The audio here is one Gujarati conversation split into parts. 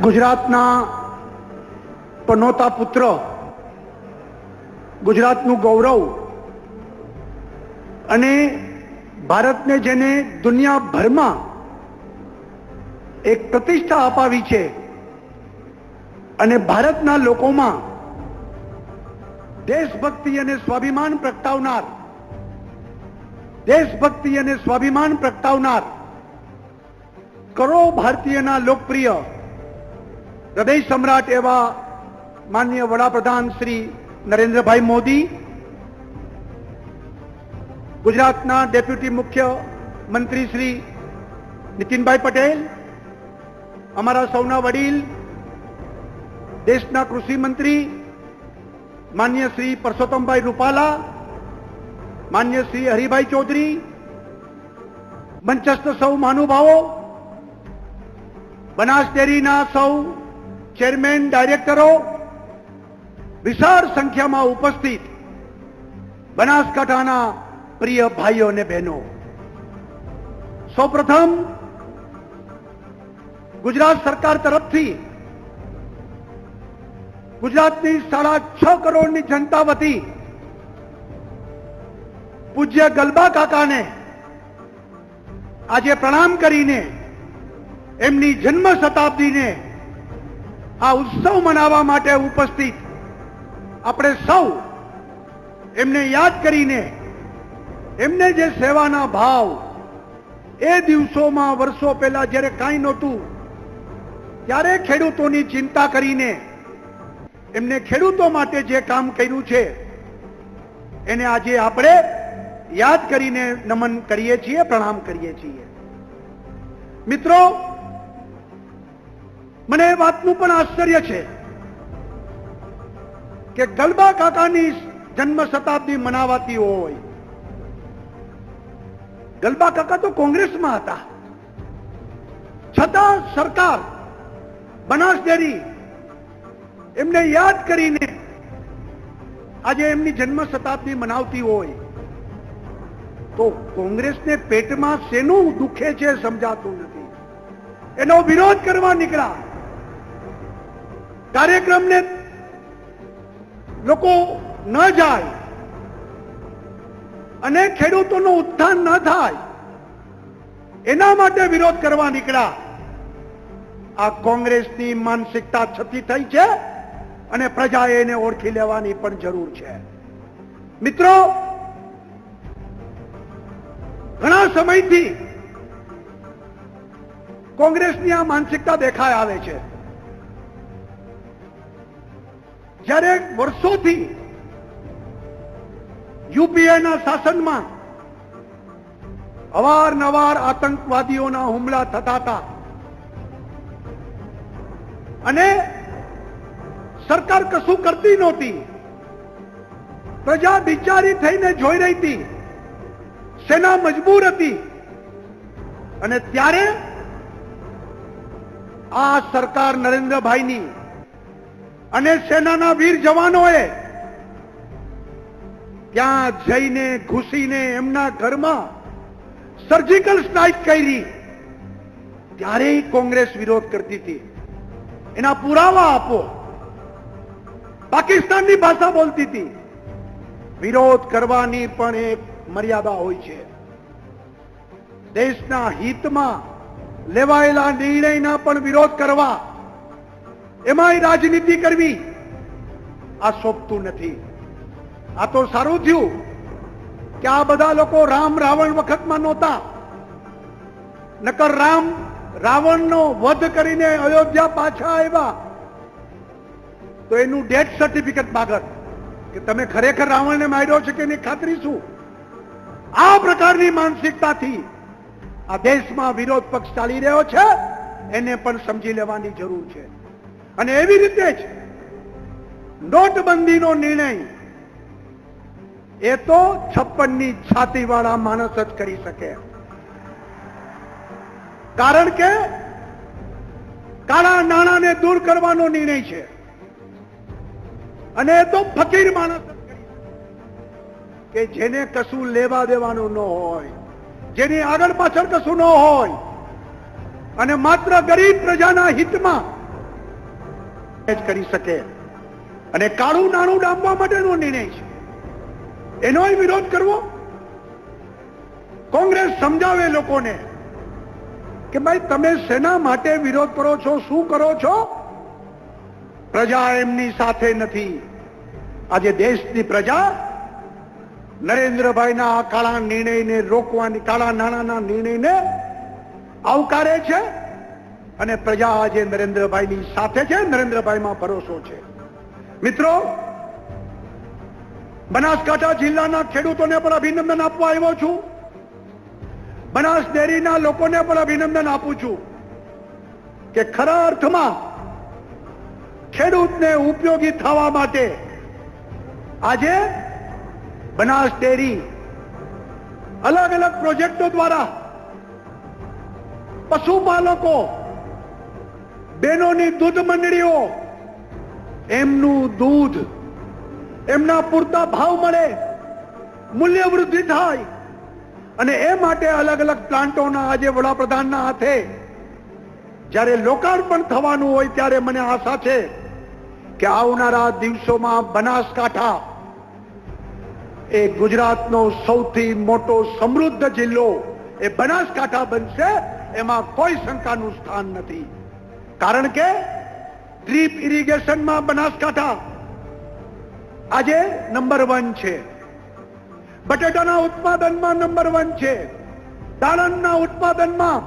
ગુજરાતના પનોતા પુત્ર, ગુજરાતનું ગૌરવ અને ભારતને જેને દુનિયાભરમાં એક પ્રતિષ્ઠા અપાવી છે અને ભારતના લોકોમાં દેશભક્તિ અને સ્વાભિમાન પ્રગટાવનાર કરોડો ભારતીયના લોકપ્રિય હૃદય સમ્રાટ એવા માનનીય વડાપ્રધાન શ્રી નરેન્દ્રભાઈ મોદી, ગુજરાતના ડેપ્યુટી મુખ્યમંત્રી શ્રી નીતિનભાઈ પટેલ, અમારા સૌના વડીલ દેશના કૃષિ મંત્રી માન્ય શ્રી પરસોત્તમભાઈ રૂપાલા, માન્ય શ્રી હરિભાઈ ચૌધરી, મંચસ્થ સૌ મહાનુભાવો, બનાસ ડેરીના સૌ ચેરમેન, ડાયરેક્ટરો, વિશાળ સંખ્યામાં ઉપસ્થિત બનાસકાંઠાના પ્રિય ભાઈઓ અને બહેનો, સૌપ્રથમ ગુજરાત સરકાર તરફથી ગુજરાતની 6.5 કરોડની જનતા વતી પૂજ્ય ગલબા કાકાને આજે પ્રણામ કરીને એમની જન્મ શતાબ્દીને આ ઉત્સવ મનાવવા માટે ઉપસ્થિત આપણે સૌ એમને યાદ કરીને એમને જે સેવાના ભાવ એ દિવસોમાં વર્ષો પહેલા જ્યારે કાંઈ નહોતું ત્યારે ખેડૂતોની ચિંતા કરીને એમને ખેડૂતો માટે જે કામ કર્યું છે એને આજે આપણે યાદ કરીને નમન કરીએ છીએ, પ્રણામ કરીએ છીએ. મિત્રો, મને એ વાતનું પણ આશ્ચર્ય છે કે ગલબા કાકાની જન્મ શતાબ્દી મનાવાતી હોય, ગલબા કાકા તો કોંગ્રેસમાં હતા, છતાં સરકાર બનાસ ડેરી એમને યાદ કરીને આજે એમની જન્મ શતાબ્દી મનાવતી હોય તો કોંગ્રેસને પેટમાં શેનું દુખે છે સમજાતું નથી. એનો વિરોધ કરવા નીકળ્યા, કાર્યક્રમને લોકો ન જાય અને ખેડૂતોનું ઉત્થાન ન થાય એના માટે વિરોધ કરવા નીકળ્યા. આ કોંગ્રેસની માનસિકતા છતી થઈ છે અને પ્રજાએ એને ઓળખી લેવાની પણ જરૂર છે. મિત્રો, ઘણા સમયથી કોંગ્રેસની આ માનસિકતા દેખાઈ આવે છે. જ્યારે વર્ષોથી યુપીએના શાસનમાં અવારનવાર આતંકવાદીઓના હુમલા થતા હતા અને સરકાર કશું કરતી નહોતી, પ્રજા બિચારી થઈને જોઈ રહી હતી, સેના મજબૂર હતી અને ત્યારે આ સરકાર નરેન્દ્રભાઈની અને સેનાના વીર જવાનોએ ત્યાં જઈને ઘૂસીને એમના ઘરમાં સર્જિકલ સ્ટ્રાઇક કરી. ત્યારે કોંગ્રેસ વિરોધ કરતી હતી. એના પુરાવા આપો. પાકિસ્તાનની ભાષા બોલતી હતી. વિરોધ કરવાની પણ એક મર્યાદા હોય છે. દેશના હિતમાં લેવાયેલા નિર્ણયના પણ વિરોધ કરવા, એમાંય રાજનીતિ કરવી આ શોભતું નથી. આ તો સારું થયું કે આ બધા લોકો રામ રાવણ વખતમાં નહોતા, નકર રાવણનો વધ કરીને અયોધ્યા પાછા આવ્યા તો એનું ડેથ સર્ટિફિકેટ માગત કે તમે ખરેખર રાવણને માર્યો છે કે એની ખાતરી શું? આ પ્રકારની માનસિકતાથી આ દેશમાં વિરોધ પક્ષ ચાલી રહ્યો છે, એને પણ સમજી લેવાની જરૂર છે. અને એવી રીતે જ નોટબંધીનો નિર્ણય એ તો 56ની છાતી વાળા માણસ જ કરી શકે. કારણ કે કાળા નાણાંને દૂર કરવાનો નિર્ણય છે અને એ તો ફકીર માણસ કે જેને કશું લેવા દેવાનું ન હોય, જેની આગળ પાછળ કશું ન હોય અને માત્ર ગરીબ પ્રજાના હિતમાં જ કરી શકે. અને કાળું નાણું ડામવા માટેનો નિર્ણય છે, એનોય વિરોધ કરવો. કોંગ્રેસ સમજાવે લોકોને કે ભાઈ તમે શેના માટે વિરોધ કરો છો, શું કરો છો. પ્રજા એમની સાથે નથી. આજે દેશની પ્રજા નરેન્દ્રભાઈના આ કાળા નિર્ણયને રોકવાની, કાળા નાણાંના નિર્ણયને આવકારે છે અને પ્રજા આજે નરેન્દ્રભાઈની સાથે છે, નરેન્દ્રભાઈમાં ભરોસો છે. મિત્રો, બનાસકાંઠા જિલ્લાના ખેડૂતોને પણ અભિનંદન આપવા આવ્યો છું. બનાસ ડેરીના લોકોને પણ અભિનંદન આપું છું કે ખરા અર્થમાં ખેડૂતને ઉપયોગી થવા માટે આજે બનાસ ડેરી અલગ અલગ પ્રોજેક્ટો દ્વારા પશુપાલકો, બહેનોની દૂધ મંડળીઓ, એમનું દૂધ એમના પૂરતા ભાવ મળે, મૂલ્ય વૃદ્ધિ થાય અને એ માટે અલગ અલગ પ્લાન્ટોના આજે વડાપ્રધાનના હાથે જ્યારે લોકાર્પણ થવાનું હોય ત્યારે મને આશા છે કે આવનારા દિવસોમાં બનાસકાંઠા એ ગુજરાતનો સૌથી મોટો સમૃદ્ધ જિલ્લો એ બનાસકાંઠા બનશે. એમાં કોઈ શંકાનું સ્થાન નથી. કારણ કે ડ્રીપ ઇરિગેશનમાં બનાસકાંઠા આજે નંબર 1 છે. બટેટાના ઉત્પાદનમાં નંબર 1 છે. દાળમના ઉત્પાદનમાં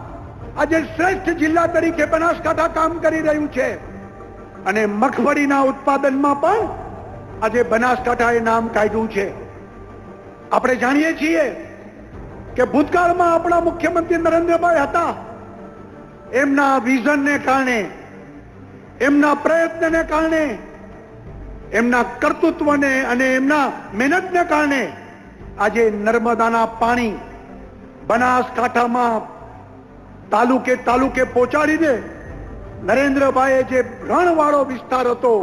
આજે શ્રેષ્ઠ જિલ્લા તરીકે બનાસકાંઠા કામ કરી રહ્યું છે અને મગફળીના ઉત્પાદનમાં પણ આજે બનાસકાંઠાએ નામ કાઢ્યું છે. આપણે જાણીએ છીએ કે ભૂતકાળમાં આપણા મુખ્યમંત્રી નરેન્દ્રભાઈ હતા. એમના વિઝનને કારણે, એમના પ્રયત્નને કારણે, એમના કર્તૃત્વને અને એમના મહેનતને કારણે આજે નર્મદાના પાણી બનાસકાંઠામાં તાલુકે તાલુકે પહોંચાડીને નરેન્દ્રભાઈએ જે રણવાળો વિસ્તાર હતો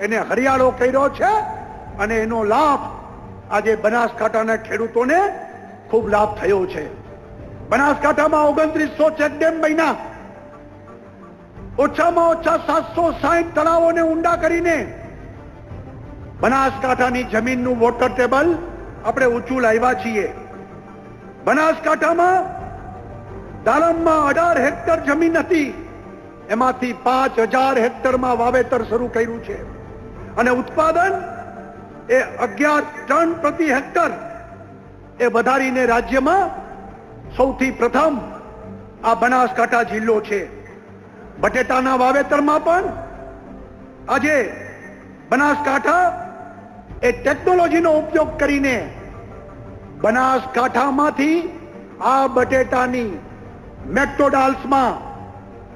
એને હરિયાળો કર્યો છે અને એનો લાભ આજે બનાસકાંઠાના ખેડૂતોને ખૂબ લાભ થયો છે. બનાસકાંઠામાં 2900 ચેકડેમ બન્યા. ઓછામાં ઓછા 760 તળાવોને ઊંડા કરીને બનાસકાંઠાની જમીનનું વોટર ટેબલ આપણે ઊંચું લાવ્યા છીએ. બનાસકાંઠામાં દાડમમાં 18 હેક્ટર જમીન હતી, એમાંથી 5000 હેક્ટરમાં વાવેતર શરૂ કર્યું છે અને ઉત્પાદન એ 11 ટન પ્રતિ હેક્ટર એ વધારીને રાજ્યમાં સૌથી પ્રથમ આ બનાસકાંઠા જિલ્લો છે. બટેટાના વાવેતરમાં પણ આજે બનાસકાંઠા એ ટેકનોલોજીનો ઉપયોગ કરીને બનાસકાંઠામાંથી આ બટેટાની મેકડોનાલ્ડ્સમાં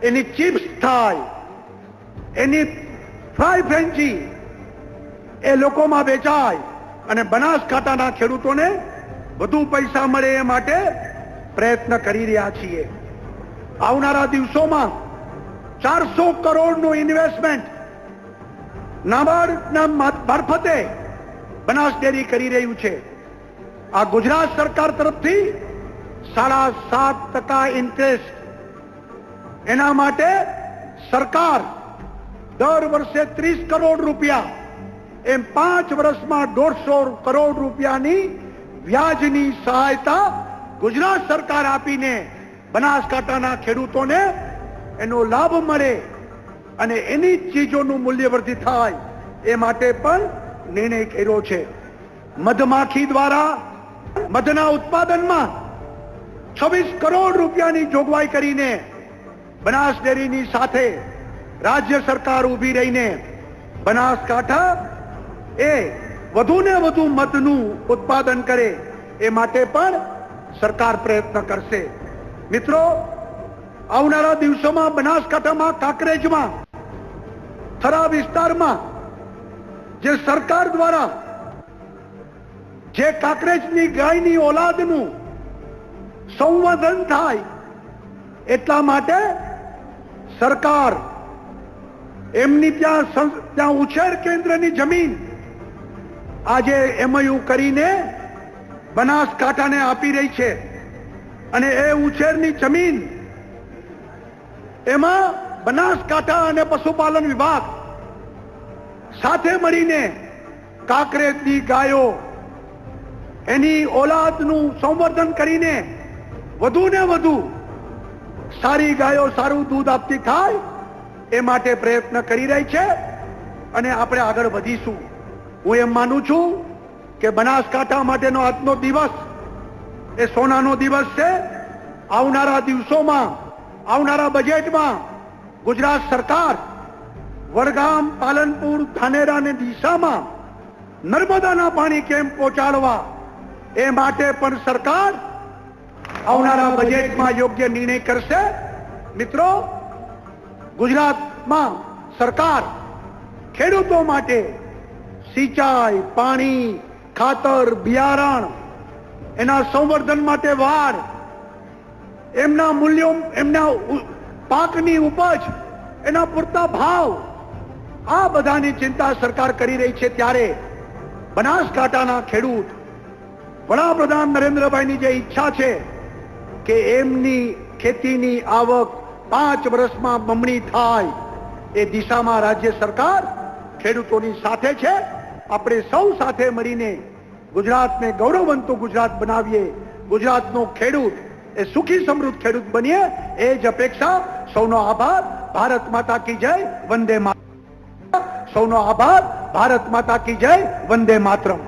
એની ચિપ્સ થાય, એની ફ્રાય ફ્રેન્ચી એ લોકોમાં વેચાય અને બનાસકાંઠાના ખેડૂતોને વધુ પૈસા મળે એ માટે પ્રયત્ન કરી રહ્યા છીએ. આવનારા દિવસોમાં 400 કરોડનું ઇન્વેસ્ટમેન્ટ નાબાર્ડના મારફતે બનાસ ડેરી કરી રહ્યું છે. આ ગુજરાત સરકાર તરફથી 7.5% ઇન્ટરેસ્ટ, એના માટે સરકાર દર વર્ષે 30 કરોડ રૂપિયા, એમ 5 વર્ષમાં 150 કરોડ રૂપિયાની વ્યાજની સહાયતા ગુજરાત સરકાર આપીને બનાસકાંઠાના ખેડૂતોને એનો લાભ મળે અને એની ચીજોનું મૂલ્ય વૃદ્ધિ થાય એ માટે પણ નિર્ણય કર્યો છે. મધમાખી દ્વારા મધના ઉત્પાદનમાં 26 કરોડ રૂપિયાની જોગવાઈ કરીને બનાસ ડેરીની સાથે રાજ્ય સરકાર ઊભી રહીને બનાસકાંઠા એ વધુને વધુ મધનું ઉત્પાદન કરે એ માટે પણ સરકાર પ્રયત્ન કરશે. મિત્રો, આવનારા દિવસોમાં બનાસકાંઠામાં કાંકરેજમાં થરા વિસ્તારમાં જે સરકાર દ્વારા જે કાંકરેજની ગાયની ઓલાદનું સંવર્ધન થાય એટલા માટે સરકાર એમની ત્યાં ઉછેર કેન્દ્રની જમીન આજે એમયુ કરીને બનાસકાંઠાને આપી રહી છે અને એ ઉછેરની જમીન એમાં બનાસકાંઠા અને પશુપાલન વિભાગ સાથે મળીને કાંકરેજની ગાયો એની ઓલાદનું સંવર્ધન કરીને વધુ ને વધુ સારી ગાયો સારું દૂધ આપતી થાય એ માટે પ્રયત્ન કરી રહી છે અને આપણે આગળ વધીશું. હું એમ માનું છું કે બનાસકાંઠા માટેનો આજનો દિવસ એ સોનાનો દિવસ છે. આવનારા દિવસોમાં આવનારા બજેટમાં ગુજરાત સરકાર વડગામ, પાલનપુર, ધાનેરા અને ડીસામાં નર્મદાના પાણી કેમ પહોંચાડવા એ માટે પણ સરકાર આવનારા બજેટમાં યોગ્ય નિર્ણય કરશે. મિત્રો, ગુજરાતમાં સરકાર ખેડૂતો માટે સિંચાઈ, પાણી, ખાતર, બિયારણ, એના સંવર્ધન માટે વાડ, એમના મૂલ્યો, એમના પાકની ઉપજ, એના પૂરતા ભાવ, આ બધાની ચિંતા સરકાર કરી રહી છે. ત્યારે બનાસકાંઠાના ખેડૂત વડાપ્રધાન નરેન્દ્રભાઈની જે ઈચ્છા છે કે એમની ખેતીની આવક 5 વર્ષમાં બમણી થાય, એ દિશામાં રાજ્ય સરકાર ખેડૂતોની સાથે છે. આપણે સૌ સાથે મળીને ગુજરાતને ગૌરવવંતું ગુજરાત બનાવીએ. ગુજરાતનો ખેડૂત એ સુખી સમૃદ્ધ ખેડૂત બનીએ, એ જ અપેક્ષા. સૌનો આભાર. ભારત માતા કી જય. વંદે માતરમ. સૌનો આભાર. ભારત માતા કી જય. વંદે માતરમ.